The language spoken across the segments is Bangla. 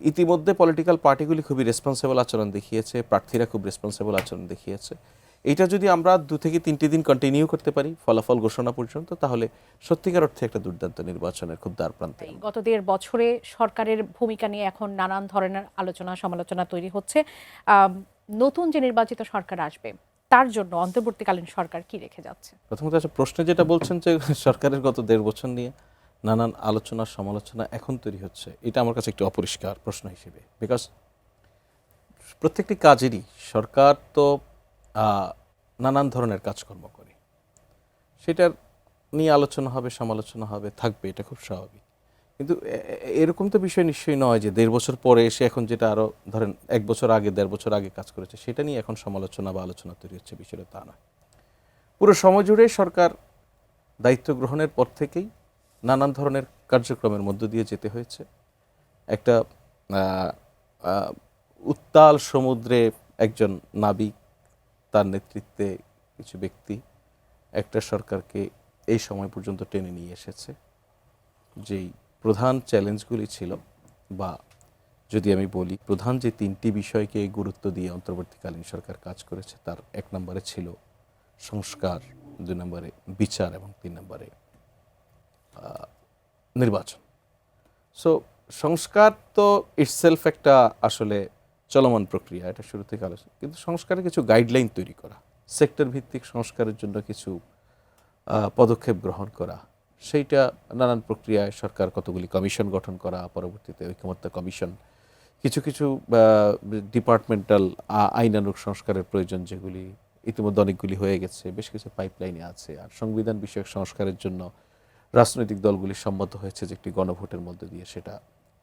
ইতিমধ্যে পলিটিক্যাল পার্টিগুলি খুবই রেসপন্সিবল আচরণ দেখিয়েছে, প্রার্থীরা খুব রেসপন্সিবল আচরণ দেখিয়েছে। এটা যদি আমরা 2 থেকে 3টি দিন কন্টিনিউ করতে পারি ফলাফল ঘোষণা পর্যন্ত, তাহলে সত্যিকার অর্থে একটা দুর্দান্ত নির্বাচনের খুব দ্বার প্রান্তে আমরা। গত 1.5 বছরে সরকারের ভূমিকা নিয়ে এখন নানান ধরনের আলোচনা সমালোচনা তৈরি হচ্ছে। নতুন যে নির্বাচিত সরকার আসবে তার জন্য অন্তর্বর্তীকালীন সরকার কি রেখে যাচ্ছে? প্রথমত প্রশ্নে যেটা বলছেন যে সরকারের গত 1.5 বছর নিয়ে নানান আলোচনা সমালোচনা এখন তৈরি হচ্ছে, এটা আমার কাছে একটু অপরিষ্কার প্রশ্ন হিসেবে। বিকজ প্রত্যেকটি কাজেরই সরকার তো নানান ধরনের কাজকর্ম করে, সেটার নিয়ে আলোচনা হবে, সমালোচনা হবে, থাকবে, এটা খুব স্বাভাবিক। কিন্তু এরকম তো বিষয় নিশ্চয়ই নয় যে 1.5 বছর পরে এসে এখন যেটা আরও ধরেন 1 বছর আগে 1.5 বছর আগে কাজ করেছে সেটা নিয়ে এখন সমালোচনা বা আলোচনা তৈরি হচ্ছে, বিষয়টা তা নয়। পুরো সময় জুড়ে সরকার দায়িত্ব গ্রহণের পর থেকেই নানান ধরনের কার্যক্রমের মধ্য দিয়ে যেতে হয়েছে। একটা উত্তাল সমুদ্রে একজন নাবিক, তার নেতৃত্বে কিছু ব্যক্তি একটা সরকারকে এই সময় পর্যন্ত টেনে নিয়ে এসেছে। যেই প্রধান চ্যালেঞ্জগুলি ছিল, বা যদি আমি বলি প্রধান যে 3টি বিষয়কে গুরুত্ব দিয়ে অন্তর্বর্তীকালীন সরকার কাজ করেছে, তার 1 নম্বরে ছিল সংস্কার, 2 নম্বরে বিচার এবং 3 নম্বরে নির্বাচন। সো সংস্কার তো ইটসেলফ একটা আসলে চলমান প্রক্রিয়া, এটা শুরু থেকে আলোচনা, কিন্তু সংস্কারের কিছু গাইডলাইন তৈরি করা, সেক্টর ভিত্তিক সংস্কারের জন্য কিছু পদক্ষেপ গ্রহণ করা, সেইটা নানান প্রক্রিয়ায় সরকার কতগুলি কমিশন গঠন করা, পরবর্তীতে ঐকমত্য কমিশন, কিছু কিছু ডিপার্টমেন্টাল আইনানুগ সংস্কারের প্রয়োজন যেগুলি ইতিমধ্যে অনেকগুলি হয়ে গেছে, বেশ কিছু পাইপলাইনে আছে। আর সংবিধান বিষয়ক সংস্কারের জন্য রাজনৈতিক দলগুলি সম্মত হয়েছে যে একটি গণভোটের মধ্যে দিয়ে সেটা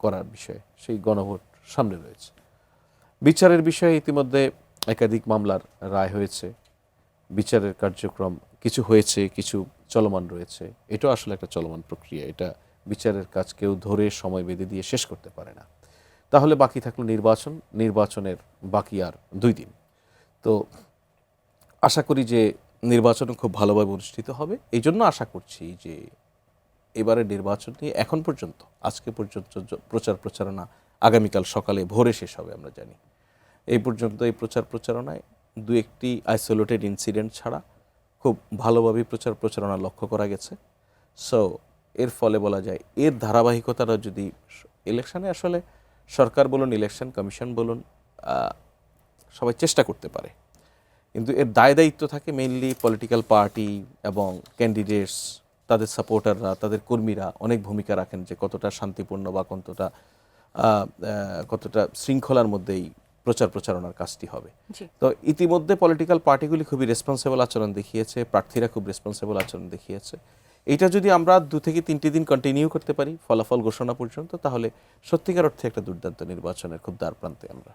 করার বিষয়ে, সেই গণভোট সামনে রয়েছে। বিচারের বিষয়ে ইতিমধ্যে একাধিক মামলার রায় হয়েছে, বিচারের কার্যক্রম কিছু হয়েছে, কিছু চলমান রয়েছে। এটাও আসলে একটা চলমান প্রক্রিয়া, এটা বিচারের কাজ কেউ ধরে সময় বেঁধে দিয়ে শেষ করতে পারে না। তাহলে বাকি থাকলো নির্বাচন, নির্বাচনের বাকি আর 2 দিন। তো আশা করি যে নির্বাচন খুব ভালোভাবে অনুষ্ঠিত হবে। এই জন্য আশা করছি যে এবারে নির্বাচন নিয়ে এখন পর্যন্ত, আজকে পর্যন্ত প্রচার প্রচারণা আগামীকাল সকালে ভোরে শেষ হবে আমরা জানি। এই পর্যন্ত এই প্রচার প্রচারণায় 2-1টি আইসোলেটেড ইনসিডেন্ট ছাড়া খুব ভালোভাবে প্রচার প্রচারণা লক্ষ্য করা গেছে। সো এর ফলে বলা যায় এর ধারাবাহিকতাটা যদি ইলেকশনে, আসলে সরকার বলুন, ইলেকশন কমিশন বলুন, সবাই চেষ্টা করতে পারে, কিন্তু এর দায় দায়িত্ব থাকে মেইনলি পলিটিক্যাল পার্টি এবং ক্যান্ডিডেটস, তাদের সাপোর্টাররা, তাদের কর্মীরা অনেক ভূমিকা রাখেন যে কতটা শান্তিপূর্ণ বা কতটা শৃঙ্খলার মধ্যেই প্রচার প্রচারণার কাজটি হবে। তো ইতিমধ্যে পলিটিক্যাল পার্টিগুলি খুবই রেসপন্সিবল আচরণ দেখিয়েছে, প্রার্থীরা খুব রেসপন্সিবল আচরণ দেখিয়েছে। এইটা যদি আমরা 2 থেকে 3টি দিন কন্টিনিউ করতে পারি ফলাফল ঘোষণা পর্যন্ত, তাহলে সত্যিকার অর্থে একটা দুর্দান্ত নির্বাচনের খুব দ্বার প্রান্তে আমরা।